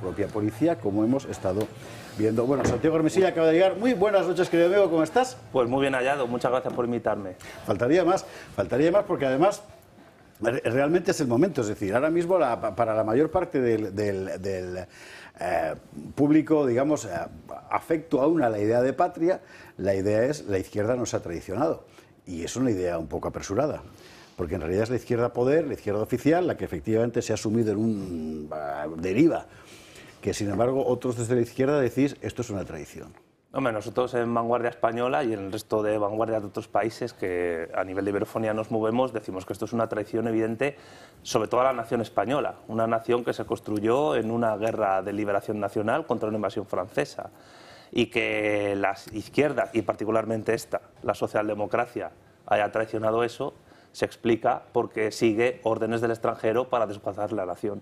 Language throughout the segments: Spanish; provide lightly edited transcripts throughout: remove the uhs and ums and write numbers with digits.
propia policía, como hemos estado viendo. Bueno, Santiago Hermesilla acaba de llegar. Muy buenas noches, querido amigo, ¿cómo estás? Pues muy bien hallado, muchas gracias por invitarme. Faltaría más porque además realmente es el momento, es decir, ahora mismo para la mayor parte del público, digamos, afecto aún a la idea de patria, la idea es la izquierda nos ha traicionado, y es una idea un poco apresurada, porque en realidad es la izquierda poder, la izquierda oficial, la que efectivamente se ha sumido en un deriva, que sin embargo otros desde la izquierda decís esto es una traición. Hombre, nosotros en Vanguardia Española y en el resto de vanguardias de otros países que a nivel de iberofonía nos movemos, decimos que esto es una traición evidente, sobre todo a la nación española, una nación que se construyó en una guerra de liberación nacional contra una invasión francesa, y que las izquierdas, y particularmente esta, la socialdemocracia, haya traicionado eso, se explica porque sigue órdenes del extranjero para desguazar la nación.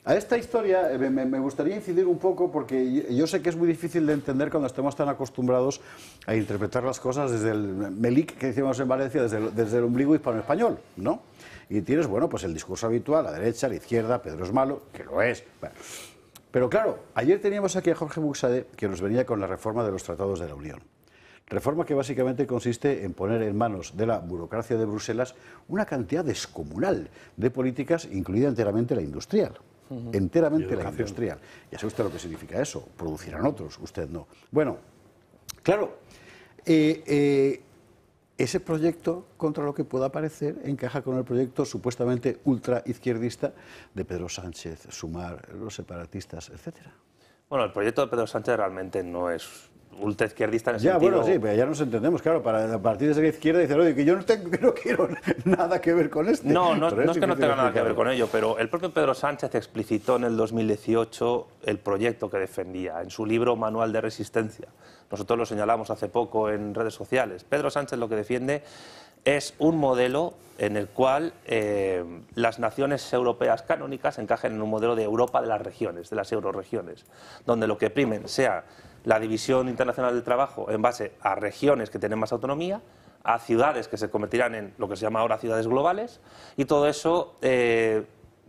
A esta historia me gustaría incidir un poco, porque yo sé que es muy difícil de entender cuando estamos tan acostumbrados a interpretar las cosas desde el melic que decíamos en Valencia, desde el ombligo hispano-español, ¿no? Y tienes, bueno, pues el discurso habitual, la derecha, la izquierda, Pedro es malo, que lo es. Bueno. Pero claro, ayer teníamos aquí a Jorge Buxade, que nos venía con la reforma de los tratados de la Unión. Reforma que básicamente consiste en poner en manos de la burocracia de Bruselas una cantidad descomunal de políticas, incluida enteramente la industrial. Enteramente la industrial. Ya sabe usted lo que significa eso, producirán otros, usted no. Bueno, claro, ese proyecto, contra lo que pueda parecer, encaja con el proyecto supuestamente ultra izquierdista de Pedro Sánchez, Sumar, los separatistas, etcétera. Bueno, el proyecto de Pedro Sánchez realmente no es ultraizquierdista en el sentido... Bueno, sí, pero ya nos entendemos, claro, para partir desde la izquierda dicen, oye, que yo no quiero nada que ver con este. No es que no tenga nada que ver con ello, pero el propio Pedro Sánchez explicitó en el 2018 el proyecto que defendía en su libro Manual de Resistencia. Nosotros lo señalamos hace poco en redes sociales. Pedro Sánchez lo que defiende es un modelo en el cual las naciones europeas canónicas encajen en un modelo de Europa de las regiones, de las euroregiones, donde lo que primen sea la división internacional del trabajo en base a regiones que tienen más autonomía, a ciudades que se convertirán en lo que se llama ahora ciudades globales, y todo eso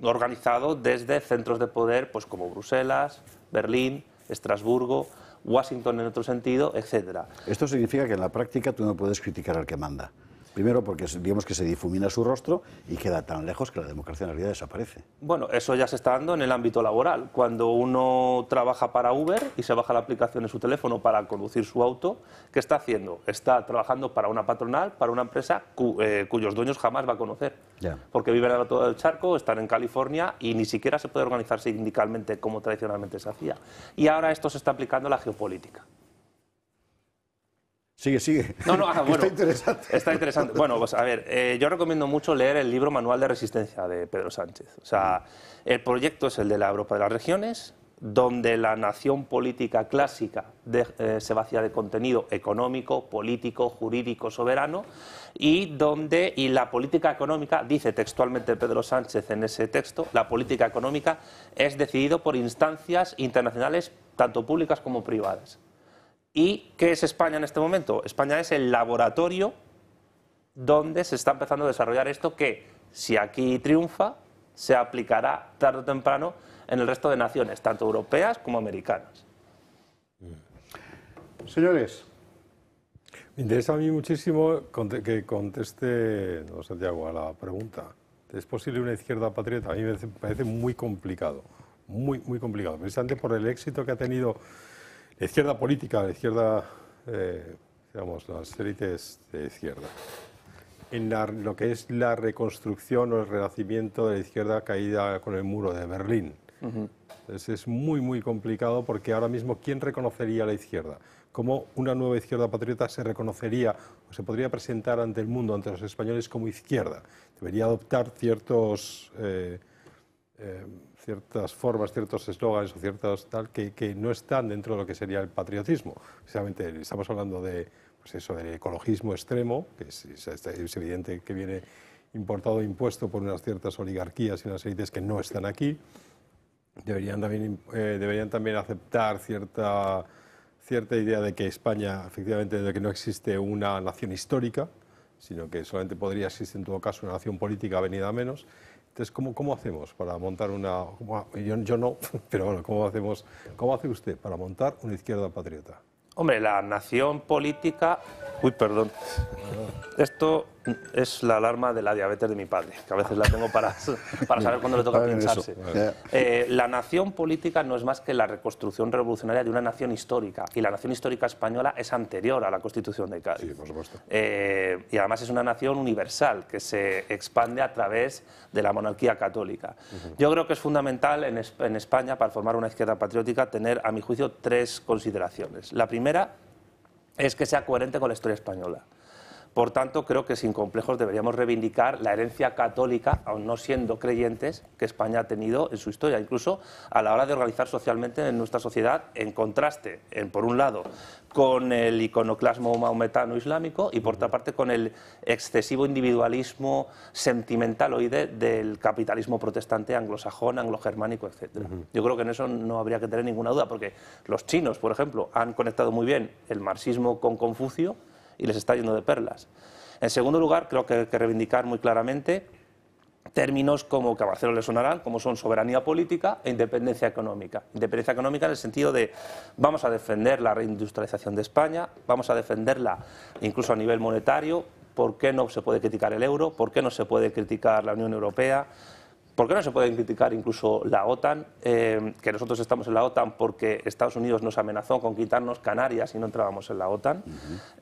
organizado desde centros de poder pues como Bruselas, Berlín, Estrasburgo, Washington en otro sentido, etcétera. Esto significa que en la práctica tú no puedes criticar al que manda. Primero porque digamos que se difumina su rostro y queda tan lejos que la democracia en realidad desaparece. Bueno, eso ya se está dando en el ámbito laboral. Cuando uno trabaja para Uber y se baja la aplicación en su teléfono para conducir su auto, ¿qué está haciendo? Está trabajando para una patronal, para una empresa cuyos dueños jamás va a conocer. Ya. Porque viven al otro lado del charco, están en California y ni siquiera se puede organizar sindicalmente como tradicionalmente se hacía. Y ahora esto se está aplicando a la geopolítica. Sigue. Bueno, está interesante. Está interesante. Bueno, pues a ver, yo recomiendo mucho leer el libro Manual de Resistencia de Pedro Sánchez. O sea, el proyecto es el de la Europa de las regiones, donde la nación política clásica se vacía de contenido económico, político, jurídico, soberano, y la política económica, dice textualmente Pedro Sánchez en ese texto, la política económica es decidido por instancias internacionales, tanto públicas como privadas. ¿Y qué es España en este momento? España es el laboratorio donde se está empezando a desarrollar esto que, si aquí triunfa, se aplicará tarde o temprano en el resto de naciones, tanto europeas como americanas. Señores. Me interesa a mí muchísimo que conteste Santiago a la pregunta. ¿Es posible una izquierda patriota? A mí me parece muy complicado, muy complicado, precisamente por el éxito que ha tenido la izquierda política, la izquierda, digamos, las élites de izquierda, en lo que es la reconstrucción o el renacimiento de la izquierda caída con el muro de Berlín. Entonces es muy complicado porque ahora mismo, ¿quién reconocería a la izquierda? ¿Cómo una nueva izquierda patriota se reconocería o se podría presentar ante el mundo, ante los españoles, como izquierda? Debería adoptar ciertas formas, ciertos eslóganes o ciertos tal que no están dentro de lo que sería el patriotismo. Precisamente estamos hablando de, pues eso, del ecologismo extremo, que es evidente que viene importado e impuesto por unas ciertas oligarquías y unas élites que no están aquí. Deberían también aceptar cierta idea de que España, efectivamente, de que no existe una nación histórica, sino que solamente podría existir en todo caso una nación política venida a menos. Entonces, ¿cómo hacemos para montar una... Yo no, pero bueno, ¿cómo hace usted para montar una izquierda patriota? Hombre, la nación política... Uy, perdón. Esto es la alarma de la diabetes de mi padre, que a veces la tengo para saber cuándo le toca pincharse. La nación política no es más que la reconstrucción revolucionaria de una nación histórica, y la nación histórica española es anterior a la Constitución de Cádiz. Sí, por supuesto. Y además es una nación universal, que se expande a través de la monarquía católica. Yo creo que es fundamental en España, para formar una izquierda patriótica, tener, a mi juicio, 3 consideraciones. La primera es que sea coherente con la historia española. Por tanto, creo que sin complejos deberíamos reivindicar la herencia católica, aun no siendo creyentes, que España ha tenido en su historia, incluso a la hora de organizar socialmente en nuestra sociedad, en contraste, por un lado, con el iconoclasmo maometano islámico y, por otra parte, con el excesivo individualismo sentimentaloide del capitalismo protestante anglosajón, anglogermánico, etc. Yo creo que en eso no habría que tener ninguna duda, porque los chinos, por ejemplo, han conectado muy bien el marxismo con Confucio y les está yendo de perlas. En segundo lugar, creo que hay que reivindicar muy claramente términos como, que a Marcelo le sonarán, como son soberanía política e independencia económica. Independencia económica en el sentido de vamos a defender la reindustrialización de España, vamos a defenderla incluso a nivel monetario. ¿Por qué no se puede criticar el euro? ¿Por qué no se puede criticar la Unión Europea? ¿Por qué no se puede criticar incluso la OTAN? Que nosotros estamos en la OTAN porque Estados Unidos nos amenazó con quitarnos Canarias y no entrábamos en la OTAN.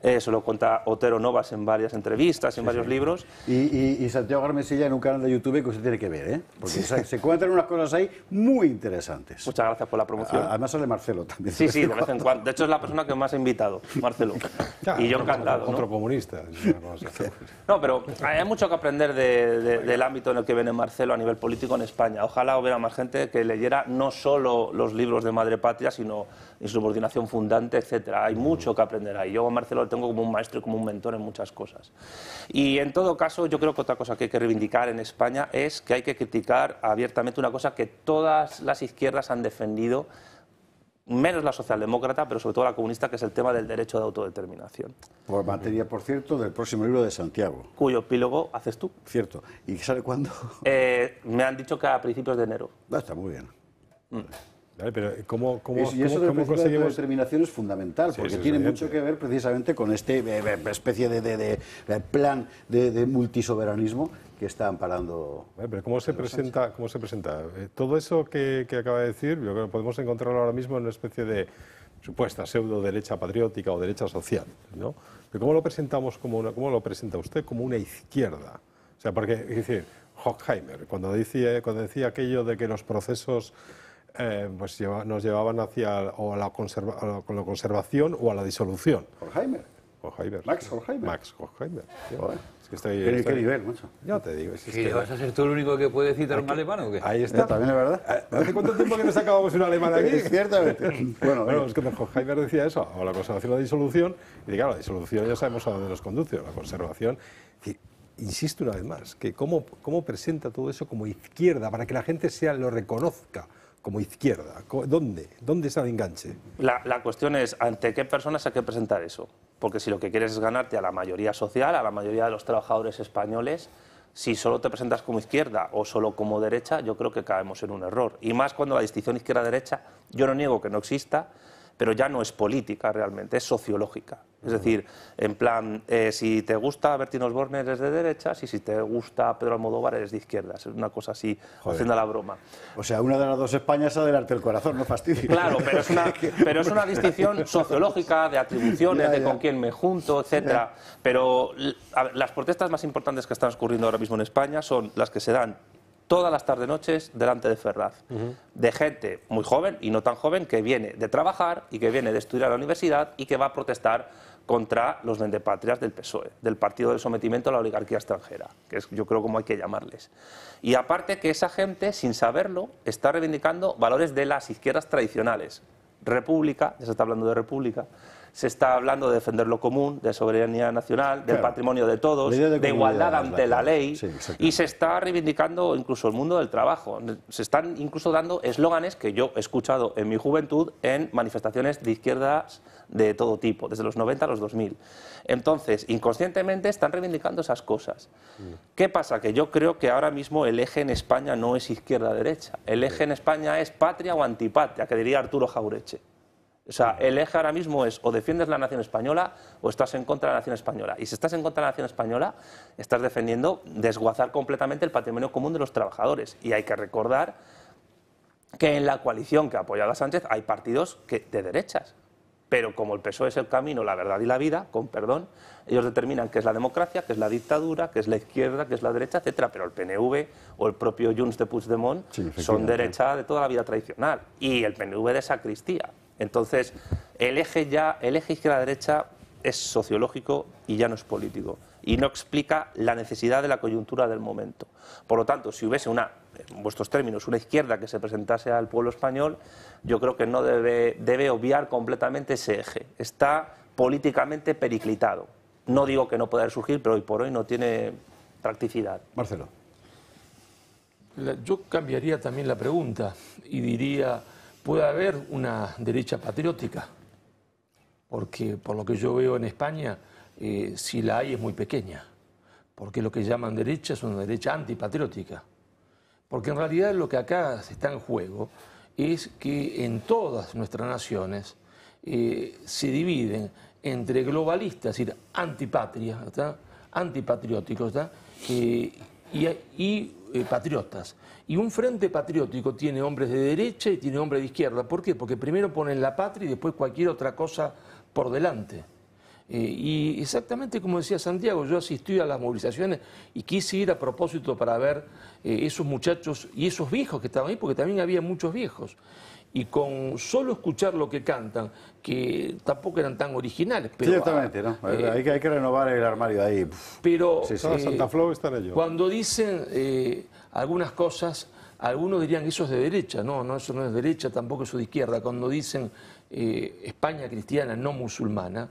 Eso lo cuenta Otero Novas en varias entrevistas, en varios libros. Y Santiago Armesilla en un canal de YouTube que usted tiene que ver, ¿eh? Porque se cuentan unas cosas ahí muy interesantes. Muchas gracias por la promoción. Además sale Marcelo también. Sí, de vez en cuando. De hecho, es la persona que más ha invitado, Marcelo. Y yo encantado. Otro comunista. No, pero hay mucho que aprender del ámbito en el que viene Marcelo a nivel político en España. Ojalá hubiera más gente que leyera no solo los libros de Madre Patria, sino Insubordinación Fundante, etcétera. Hay mucho que aprender ahí. Yo a Marcelo lo tengo como un maestro y como un mentor en muchas cosas. Y en todo caso, yo creo que otra cosa que hay que reivindicar en España es que hay que criticar abiertamente una cosa que todas las izquierdas han defendido, menos la socialdemócrata, pero sobre todo la comunista, que es el tema del derecho de autodeterminación. Por materia, por cierto, del próximo libro de Santiago. Cuyo epílogo haces tú. Cierto. ¿Y sale cuándo? Me han dicho que a principios de enero. Está muy bien. Vale, pero ¿cómo y eso de conseguimos...? Determinación es fundamental, porque tiene mucho que ver precisamente con este especie de plan de multisoberanismo que está amparando... Pero ¿cómo se presenta? Todo eso que acaba de decir, yo creo que podemos encontrarlo ahora mismo en una especie de supuesta pseudo-derecha patriótica o derecha social, ¿no? Pero ¿cómo lo presentamos cómo lo presenta usted como una izquierda? O sea, porque, es decir, Horkheimer, cuando decía aquello de que los procesos pues nos llevaban hacia o a la conservación o a la disolución. Horkheimer. Max Horkheimer. Es que ¿Qué nivel, macho? Ya te digo. ¿Que vas a ser tú el único que puede citar un alemán o qué? Ahí está. También es verdad. ¿Hace cuánto tiempo que nos acabamos un alemán aquí? Ciertamente. Bueno, es que Horkheimer decía eso, o la conservación o la disolución, y claro, la disolución ya sabemos a dónde nos conduce, la conservación. Insisto una vez más, que cómo presenta todo eso como izquierda, para que la gente lo reconozca como izquierda. ¿Dónde está el enganche? La cuestión es, ¿ante qué personas hay que presentar eso? Porque si lo que quieres es ganarte a la mayoría social, a la mayoría de los trabajadores españoles, si solo te presentas como izquierda o solo como derecha, yo creo que caemos en un error. Y más cuando la distinción izquierda-derecha, yo no niego que no exista, pero ya no es política realmente, es sociológica. Es decir, en plan, si te gusta Bertín Osborne eres de derechas y si te gusta Pedro Almodóvar eres de izquierdas. Es una cosa así, haciendo la broma. O sea, una de las dos Españas es del corazón, no fastidies. Claro, pero es una distinción sociológica, de atribuciones, de con quién me junto, etcétera. Pero las protestas más importantes que están ocurriendo ahora mismo en España son las que se dan todas las tarde-noches delante de Ferraz, de gente muy joven y no tan joven que viene de trabajar y que viene de estudiar a la universidad y que va a protestar contra los vendepatrias del PSOE, del Partido del Sometimiento a la Oligarquía Extranjera, que es, yo creo, como hay que llamarles. Y aparte que esa gente, sin saberlo, está reivindicando valores de las izquierdas tradicionales. República, ya se está hablando de república, se está hablando de defender lo común, de soberanía nacional, del patrimonio de todos, de igualdad ante la ley, y se está reivindicando incluso el mundo del trabajo. Se están incluso dando eslóganes que yo he escuchado en mi juventud en manifestaciones de izquierdas de todo tipo, desde los 90 a los 2000. Entonces, inconscientemente están reivindicando esas cosas. ¿Qué pasa? Que yo creo que ahora mismo el eje en España no es izquierda-derecha. El eje en España es patria o antipatria, que diría Arturo Jauretche. O sea, el eje ahora mismo es o defiendes la nación española o estás en contra de la nación española. Y si estás en contra de la nación española, estás defendiendo desguazar completamente el patrimonio común de los trabajadores. Y hay que recordar que en la coalición que ha apoyado a Sánchez hay partidos de derechas. Pero como el PSOE es el camino, la verdad y la vida, con perdón, ellos determinan qué es la democracia, qué es la dictadura, qué es la izquierda, qué es la derecha, etcétera. Pero el PNV o el propio Junts de Puigdemont son derecha de toda la vida tradicional. Y el PNV de sacristía. Entonces, el eje izquierda-derecha es sociológico y ya no es político. Y no explica la necesidad de la coyuntura del momento. Por lo tanto, si hubiese en vuestros términos, una izquierda que se presentase al pueblo español, yo creo que no debe obviar completamente ese eje. Está políticamente periclitado. No digo que no pueda surgir, pero hoy por hoy no tiene practicidad. Marcelo. Yo cambiaría también la pregunta y diría, ¿puede haber una derecha patriótica? Porque por lo que yo veo en España, si la hay es muy pequeña. Porque lo que llaman derecha es una derecha antipatriótica. Porque en realidad lo que acá está en juego es que en todas nuestras naciones se dividen entre globalistas, es decir, antipatria, antipatrióticos, y patriotas. Y un frente patriótico tiene hombres de derecha y tiene hombres de izquierda. ¿Por qué? Porque primero ponen la patria y después cualquier otra cosa por delante. Y exactamente como decía Santiago, yo asistí a las movilizaciones y quise ir a propósito para ver esos muchachos y esos viejos que estaban ahí, porque también había muchos viejos. Y con solo escuchar lo que cantan, que tampoco eran tan originales. Pero, ciertamente, ¿no? Hay que renovar el armario ahí. Pero Santa Flow estará yo. Cuando dicen algunas cosas, algunos dirían eso es de derecha. No, eso no es de derecha, tampoco eso es de izquierda. Cuando dicen España cristiana, no musulmana,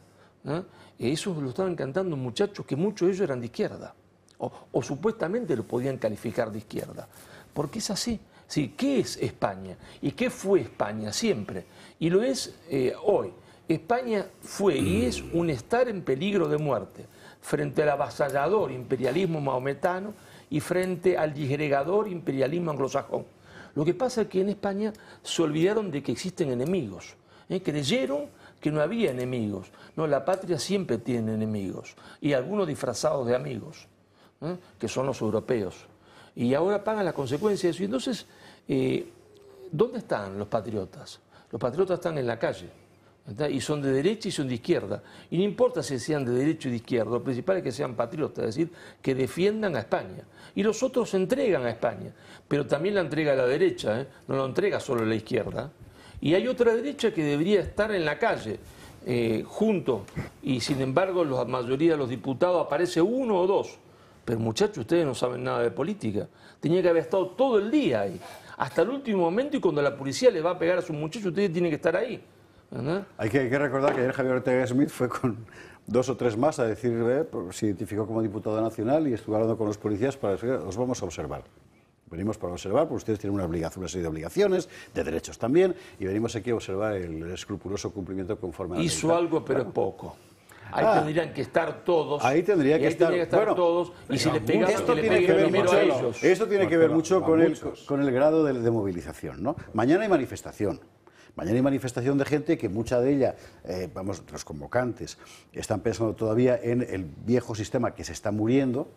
eso lo estaban cantando muchachos que muchos de ellos eran de izquierda. O supuestamente lo podían calificar de izquierda. Porque es así. Sí, ¿qué es España? ¿Y qué fue España siempre? Y lo es hoy. España fue y es un estar en peligro de muerte frente al avasallador imperialismo maometano y frente al disgregador imperialismo anglosajón. Lo que pasa es que en España se olvidaron de que existen enemigos. Creyeron que no había enemigos. No, la patria siempre tiene enemigos y algunos disfrazados de amigos, que son los europeos. Y ahora pagan las consecuencias de eso. Y entonces, ¿dónde están los patriotas? Los patriotas están en la calle, ¿verdad? Y son de derecha y son de izquierda. Y no importa si sean de derecha o de izquierda, lo principal es que sean patriotas, es decir, que defiendan a España. Y los otros se entregan a España, pero también la entrega a la derecha, no lo entrega solo a la izquierda. Y hay otra derecha que debería estar en la calle, junto, y sin embargo la mayoría de los diputados aparece uno o dos. Pero muchachos, ustedes no saben nada de política. Tenía que haber estado todo el día ahí, hasta el último momento, y cuando la policía le va a pegar a sus muchachos, ustedes tienen que estar ahí. ¿Verdad? Hay que recordar que ayer Javier Ortega Smith fue con 2 o 3 más a decir, se identificó como diputado nacional y estuvo hablando con los policías para decir, os vamos a observar. Venimos para observar, porque ustedes tienen una serie de obligaciones, de derechos también, y venimos aquí a observar el escrupuloso cumplimiento conforme a la ley. Hizo algo, pero es poco. Ahí tendrían que estar todos. Ahí tendría que estar, bueno, todos. Y si le pegan, esto que le tiene que ver primero mucho, a ellos. esto tiene que ver mucho con el grado de movilización, ¿no? Mañana hay manifestación. Mañana hay manifestación de gente que mucha de ella, los convocantes, están pensando todavía en el viejo sistema que se está muriendo.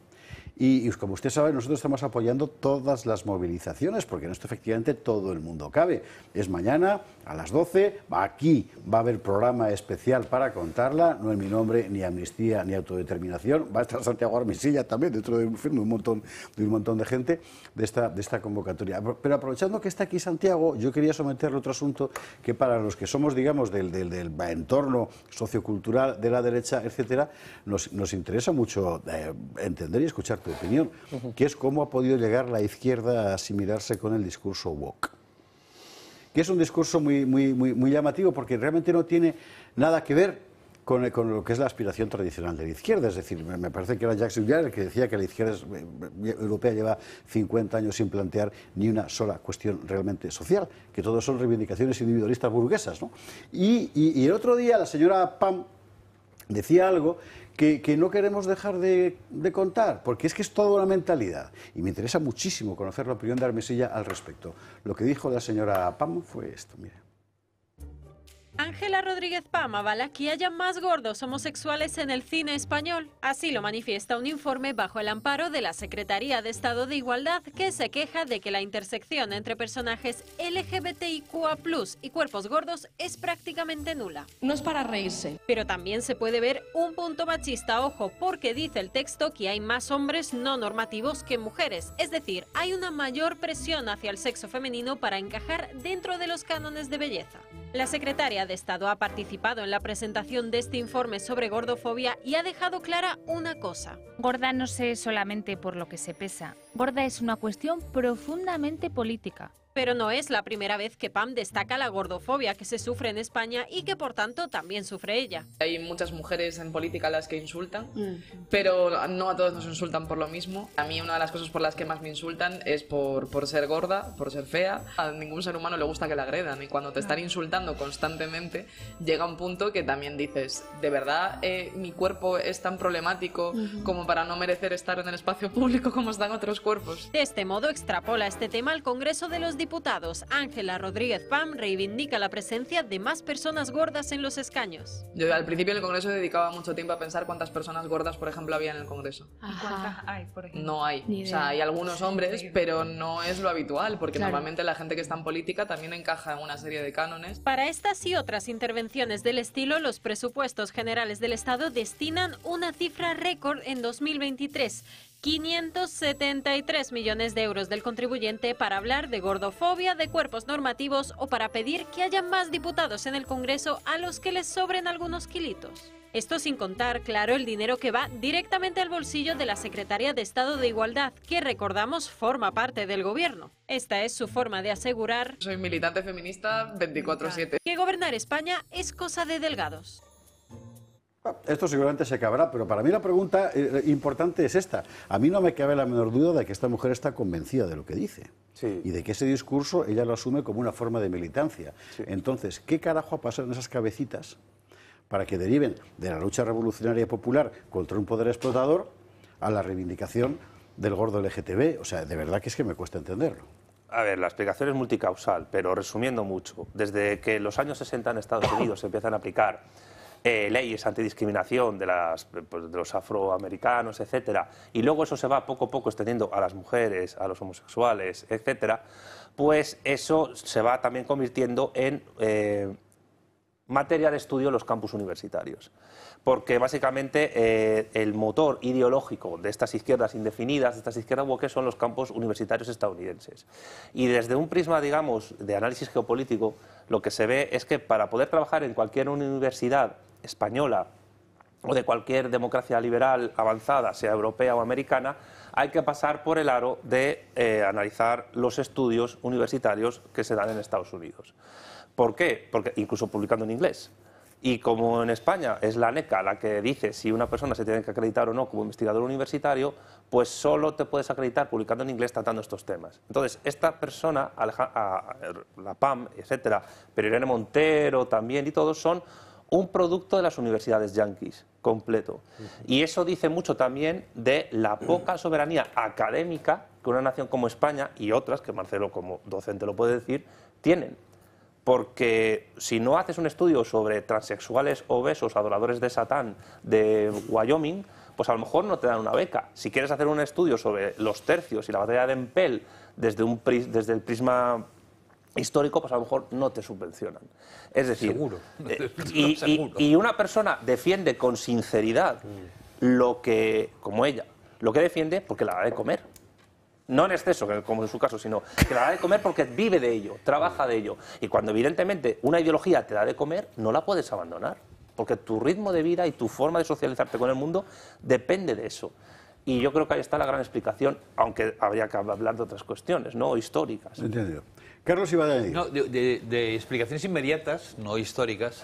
Y como usted sabe, nosotros estamos apoyando todas las movilizaciones, porque en esto efectivamente todo el mundo cabe. Es mañana a las 12, aquí va a haber programa especial para contarla, no en mi nombre, ni amnistía, ni autodeterminación. Va a estar Santiago Armisilla también, dentro de un montón de gente de esta convocatoria. Pero aprovechando que está aquí Santiago, yo quería someterle otro asunto que para los que somos, digamos, del entorno sociocultural de la derecha, etcétera, nos interesa mucho entender y escuchar tu opinión, que es cómo ha podido llegar la izquierda a asimilarse con el discurso woke. Que es un discurso muy llamativo, porque realmente no tiene nada que ver con lo que es la aspiración tradicional de la izquierda. Es decir, me parece que era Jacques Ellul el que decía que la izquierda europea lleva 50 años sin plantear ni una sola cuestión realmente social, que todo son reivindicaciones individualistas burguesas, ¿no? Y el otro día la señora Pam decía algo que no queremos dejar de contar, porque es que es toda una mentalidad. Y me interesa muchísimo conocer la opinión de Armesilla al respecto. Lo que dijo la señora Pam fue esto, mire. Ángela Rodríguez Pam avala que haya más gordos homosexuales en el cine español. Así lo manifiesta un informe bajo el amparo de la Secretaría de Estado de Igualdad, que se queja de que la intersección entre personajes LGBTIQA+ y cuerpos gordos es prácticamente nula. No es para reírse. Pero también se puede ver un punto machista, ojo, porque dice el texto que hay más hombres no normativos que mujeres. Es decir, hay una mayor presión hacia el sexo femenino para encajar dentro de los cánones de belleza. La secretaria de Estado ha participado en la presentación de este informe sobre gordofobia y ha dejado clara una cosa. Gorda no sé solamente por lo que se pesa. Gorda es una cuestión profundamente política. Pero no es la primera vez que Pam destaca la gordofobia que se sufre en España y que por tanto también sufre ella. Hay muchas mujeres en política a las que insultan, pero no a todos nos insultan por lo mismo. A mí una de las cosas por las que más me insultan es por ser gorda, por ser fea. A ningún ser humano le gusta que la agredan, y cuando te están insultando constantemente llega un punto que también dices, ¿de verdad mi cuerpo es tan problemático como para no merecer estar en el espacio público como están otros cuerpos? De este modo extrapola este tema al Congreso de los Diputados. Ángela Rodríguez Pam reivindica la presencia de más personas gordas en los escaños. Yo al principio en el Congreso dedicaba mucho tiempo a pensar cuántas personas gordas, por ejemplo, había en el Congreso. ¿Y cuántas hay, por ejemplo? No hay. O sea, hay algunos hombres, pero no es lo habitual, porque normalmente la gente que está en política también encaja en una serie de cánones. Para estas y otras intervenciones del estilo, los presupuestos generales del Estado destinan una cifra récord en 2023. 573 millones de euros del contribuyente para hablar de gordofobia, de cuerpos normativos o para pedir que haya más diputados en el Congreso a los que les sobren algunos kilitos. Esto sin contar, claro, el dinero que va directamente al bolsillo de la Secretaría de Estado de Igualdad, que recordamos forma parte del gobierno. Esta es su forma de asegurar... Soy militante feminista 24/7. ...que gobernar España es cosa de delgados. Esto seguramente se acabará, pero para mí la pregunta importante es esta. A mí no me cabe la menor duda de que esta mujer está convencida de lo que dice. Sí. Y de que ese discurso ella lo asume como una forma de militancia. Sí. Entonces, ¿qué carajo ha pasado en esas cabecitas para que deriven de la lucha revolucionaria popular contra un poder explotador a la reivindicación del gordo LGTB? O sea, de verdad que es que me cuesta entenderlo. A ver, la explicación es multicausal, pero resumiendo mucho, desde que en los años 60 en Estados Unidos se empiezan a aplicar leyes antidiscriminación de los afroamericanos, etcétera, y luego eso se va poco a poco extendiendo a las mujeres, a los homosexuales, etcétera, pues eso se va también convirtiendo en materia de estudio en los campus universitarios. Porque básicamente el motor ideológico de estas izquierdas indefinidas, de estas izquierdas woke, son los campus universitarios estadounidenses. Y desde un prisma, digamos, de análisis geopolítico, lo que se ve es que para poder trabajar en cualquier universidad española o de cualquier democracia liberal avanzada, sea europea o americana, hay que pasar por el aro de analizar los estudios universitarios que se dan en Estados Unidos. ¿Por qué? Porque incluso publicando en inglés. Y como en España es la ANECA la que dice si una persona se tiene que acreditar o no como investigador universitario, pues solo te puedes acreditar publicando en inglés tratando estos temas. Entonces, esta persona, la PAM, etcétera, pero Irene Montero también y todos son un producto de las universidades yanquis, completo. Y eso dice mucho también de la poca soberanía académica que una nación como España y otras, que Marcelo como docente lo puede decir, tienen. Porque si no haces un estudio sobre transexuales obesos, adoradores de Satán de Wyoming, pues a lo mejor no te dan una beca. Si quieres hacer un estudio sobre los tercios y la batalla de Empel desde el prisma histórico, pues a lo mejor no te subvencionan. Es decir, seguro. Y una persona defiende con sinceridad lo que, como ella, lo que defiende porque la da de comer. No en exceso, como en su caso, sino que la da de comer porque vive de ello, trabaja de ello. Y cuando evidentemente una ideología te da de comer, no la puedes abandonar, porque tu ritmo de vida y tu forma de socializarte con el mundo depende de eso. Y yo creo que ahí está la gran explicación, aunque habría que hablar de otras cuestiones, ¿no? Históricas. Entendido. Carlos iba a decir. No, de explicaciones inmediatas, no históricas.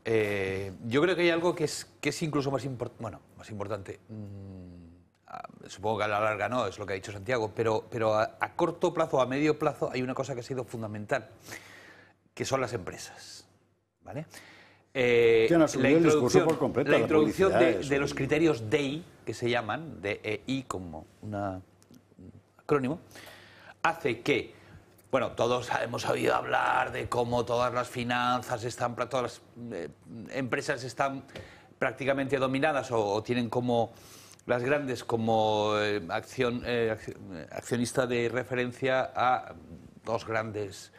Yo creo que hay algo que es incluso más importante. Supongo que a la larga no, es lo que ha dicho Santiago, pero a corto plazo, a medio plazo, hay una cosa que ha sido fundamental, que son las empresas, ¿vale? La introducción de los criterios DEI, que se llaman, DEI como un acrónimo, hace que, bueno, todos hemos oído hablar de cómo todas las finanzas están, todas las empresas están prácticamente dominadas o tienen como las grandes como accionista de referencia a dos grandes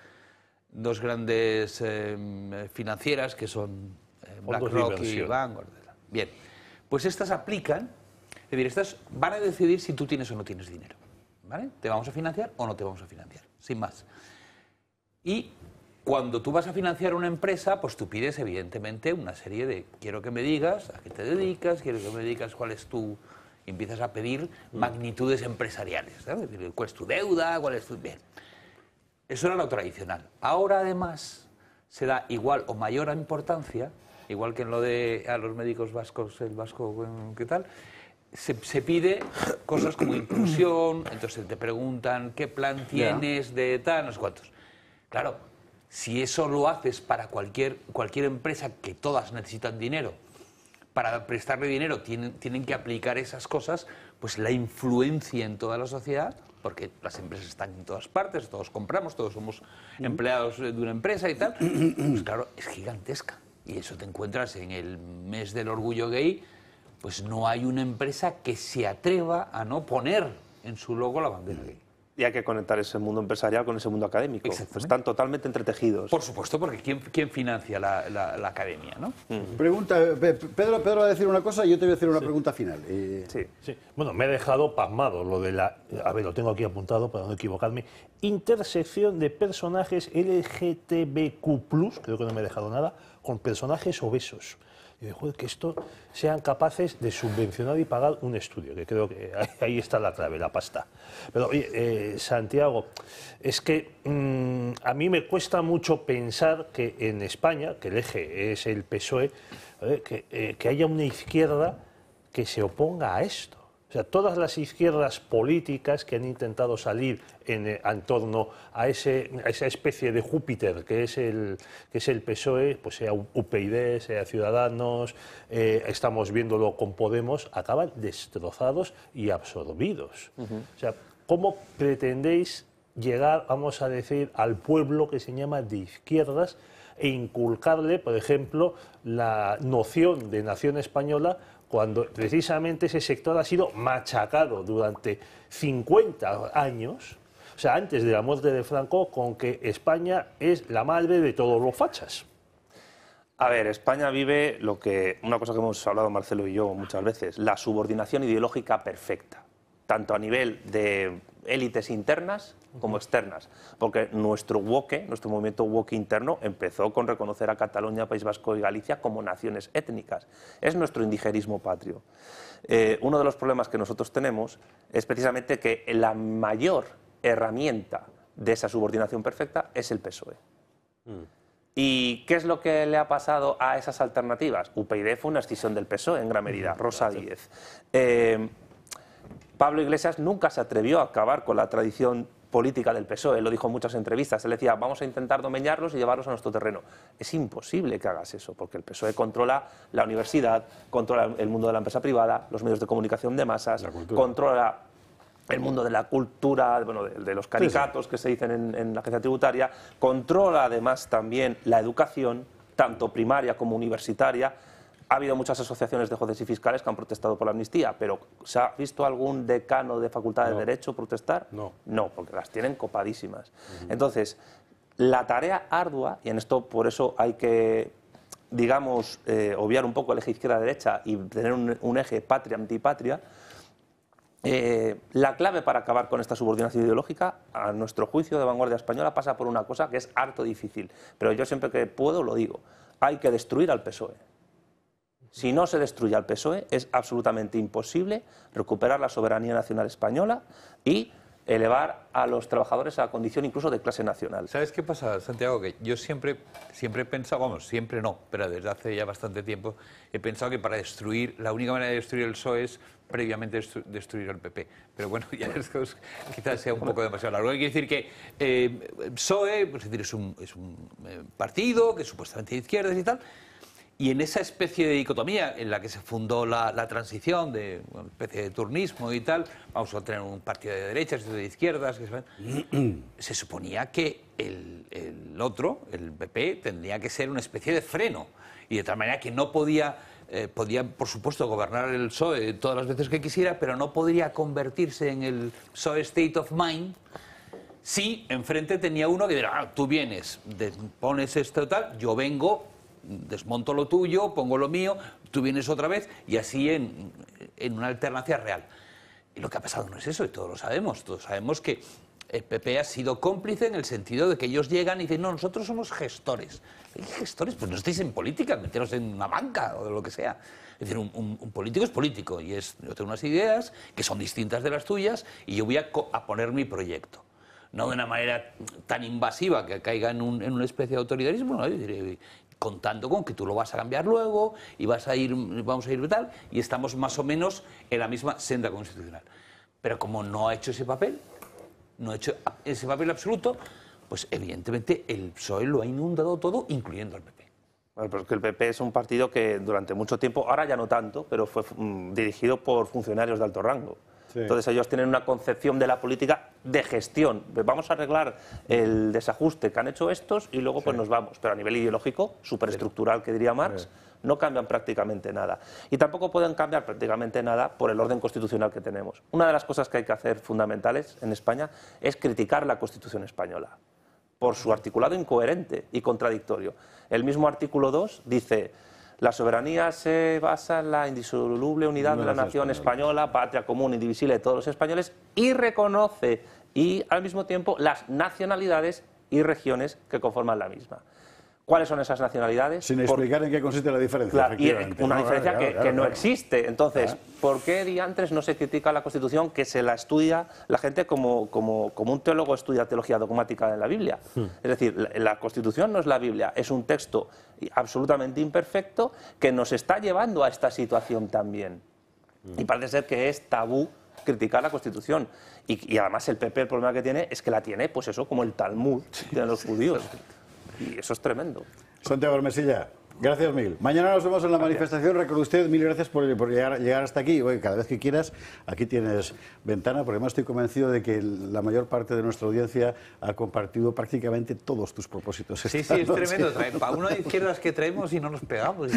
financieras que son BlackRock y Vanguard. Bien, pues estas aplican, es decir, estas van a decidir si tú tienes o no tienes dinero, ¿vale? ¿Te vamos a financiar o no te vamos a financiar? Sin más. Y cuando tú vas a financiar una empresa, pues tú pides evidentemente una serie de, quiero que me digas a qué te dedicas, quiero que me digas cuál es tu... Y empiezas a pedir magnitudes empresariales, ¿sabes? ¿Cuál es tu deuda? ¿Cuál es tu...? Bien. Eso era lo tradicional. Ahora, además, se da igual o mayor importancia, igual que en lo de a los médicos vascos, el vasco, ¿qué tal? Se pide cosas como inclusión, entonces te preguntan qué plan tienes de tal, no sé cuántos. Claro, si eso lo haces para cualquier empresa, que todas necesitan dinero, para prestarle dinero tienen que aplicar esas cosas, pues la influencia en toda la sociedad, porque las empresas están en todas partes, todos compramos, todos somos empleados de una empresa y tal, pues claro, es gigantesca. Y eso te encuentras en el mes del orgullo gay, pues no hay una empresa que se atreva a no poner en su logo la bandera gay. Y hay que conectar ese mundo empresarial con ese mundo académico. Están totalmente entretejidos. Por supuesto, porque ¿quién financia la academia, ¿no? Pregunta, Pedro va a decir una cosa y yo te voy a hacer una pregunta final. Sí. Bueno, me he dejado pasmado lo de la... A ver, lo tengo aquí apuntado para no equivocarme. Intersección de personajes LGTBQ+, creo que no me he dejado nada, con personajes obesos. Y joder, que esto sean capaces de subvencionar y pagar un estudio, que creo que ahí está la clave, la pasta. Pero oye, Santiago, es que a mí me cuesta mucho pensar que en España, que el eje es el PSOE, que haya una izquierda que se oponga a esto. O sea, todas las izquierdas políticas que han intentado salir en torno a esa especie de Júpiter que es el PSOE, pues sea UPyD, sea Ciudadanos, estamos viéndolo con Podemos, acaban destrozados y absorbidos. O sea, ¿cómo pretendéis llegar, vamos a decir, al pueblo que se llama de izquierdas e inculcarle, por ejemplo, la noción de nación española, cuando precisamente ese sector ha sido machacado durante 50 años, o sea, antes de la muerte de Franco, con que España es la madre de todos los fachas? A ver, España vive una cosa que hemos hablado Marcelo y yo muchas veces, la subordinación ideológica perfecta, tanto a nivel de élites internas como externas, porque nuestro movimiento woke interno empezó con reconocer a Cataluña, País Vasco y Galicia como naciones étnicas. Es nuestro indigerismo patrio. Uno de los problemas que nosotros tenemos es precisamente que la mayor herramienta de esa subordinación perfecta es el PSOE. ¿Y qué es lo que le ha pasado a esas alternativas? UPyD fue una escisión del PSOE en gran medida, Rosa Díez. Pablo Iglesias nunca se atrevió a acabar con la tradición política del PSOE, lo dijo en muchas entrevistas. Él decía, vamos a intentar domeñarlos y llevarlos a nuestro terreno. Es imposible que hagas eso, porque el PSOE controla la universidad, controla el mundo de la empresa privada, los medios de comunicación de masas, controla el mundo de la cultura, bueno, de los caricatos que se dicen en la agencia tributaria, controla además también la educación, tanto primaria como universitaria. Ha habido muchas asociaciones de jueces y fiscales que han protestado por la amnistía, pero ¿se ha visto algún decano de Facultad de Derecho protestar? No, porque las tienen copadísimas. Entonces, la tarea ardua, y en esto por eso hay que, digamos, obviar un poco el eje izquierda-derecha y tener un eje patria-antipatria, la clave para acabar con esta subordinación ideológica, a nuestro juicio de Vanguardia Española, pasa por una cosa que es harto difícil, pero yo siempre que puedo lo digo, hay que destruir al PSOE. Si no se destruye al PSOE, es absolutamente imposible recuperar la soberanía nacional española y elevar a los trabajadores a la condición incluso de clase nacional. ¿Sabes qué pasa, Santiago? Que yo siempre he pensado, vamos, siempre no, pero desde hace ya bastante tiempo he pensado que para destruir, la única manera de destruir el PSOE es previamente destruir al PP. Pero bueno, ya esto quizás sea un poco demasiado largo. Hay que decir que el PSOE pues, es un partido que es supuestamente de izquierdas y tal, y en esa especie de dicotomía en la que se fundó la transición, de una especie de turnismo y tal, vamos a tener un partido de derechas y de izquierdas, se suponía que el otro, el PP, tendría que ser una especie de freno, y de tal manera que no podía, por supuesto, gobernar el PSOE todas las veces que quisiera, pero no podría convertirse en el PSOE State of Mind si enfrente tenía uno que dirá, tú vienes, pones esto tal, yo vengo, desmonto lo tuyo, pongo lo mío, tú vienes otra vez, y así en una alternancia real. Y lo que ha pasado no es eso, y todos sabemos que el PP ha sido cómplice en el sentido de que ellos llegan y dicen, no, nosotros somos gestores. ¿Qué gestores? Pues no estáis en política, meteros en una banca o de lo que sea. Es decir, un político es político, y yo tengo unas ideas que son distintas de las tuyas, y yo voy a poner mi proyecto. No de una manera tan invasiva que caiga en una especie de autoritarismo, no, yo diré, contando con que tú lo vas a cambiar luego y vamos a ir tal, y estamos más o menos en la misma senda constitucional. Pero como no ha hecho ese papel, absoluto, pues evidentemente el PSOE lo ha inundado todo, incluyendo al PP. Bueno, pero es que el PP es un partido que durante mucho tiempo, ahora ya no tanto, pero fue dirigido por funcionarios de alto rango. Sí. Entonces ellos tienen una concepción de la política de gestión. Vamos a arreglar el desajuste que han hecho estos y luego pues nos vamos. Pero a nivel ideológico, superestructural, que diría Marx, no cambian prácticamente nada. Y tampoco pueden cambiar prácticamente nada por el orden constitucional que tenemos. Una de las cosas que hay que hacer fundamentales en España es criticar la Constitución española por su articulado incoherente y contradictorio. El mismo artículo 2 dice: la soberanía se basa en la indisoluble unidad de la nación española, patria común, indivisible de todos los españoles, y reconoce, y al mismo tiempo, las nacionalidades y regiones que conforman la misma. ¿Cuáles son esas nacionalidades? Sin explicar en qué consiste la diferencia. Claro, y una diferencia que no existe. Entonces, ¿por qué diantres no se critica la Constitución, que se la estudia la gente como un teólogo estudia teología dogmática en la Biblia? Es decir, la Constitución no es la Biblia, es un texto absolutamente imperfecto que nos está llevando a esta situación también. Y parece ser que es tabú criticar la Constitución. Y además el PP, el problema que tiene es que la tiene, pues eso, como el Talmud de los judíos. Y eso es tremendo. Santiago Hermesilla, gracias mil. Mañana nos vemos en la manifestación. Recuerde usted, mil gracias por llegar hasta aquí. Oye, cada vez que quieras, aquí tienes ventana, porque además estoy convencido de que la mayor parte de nuestra audiencia ha compartido prácticamente todos tus propósitos. Sí, es tremendo. Para uno de izquierdas que traemos y no nos pegamos.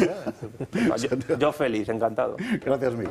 Yo feliz, encantado. Gracias mil.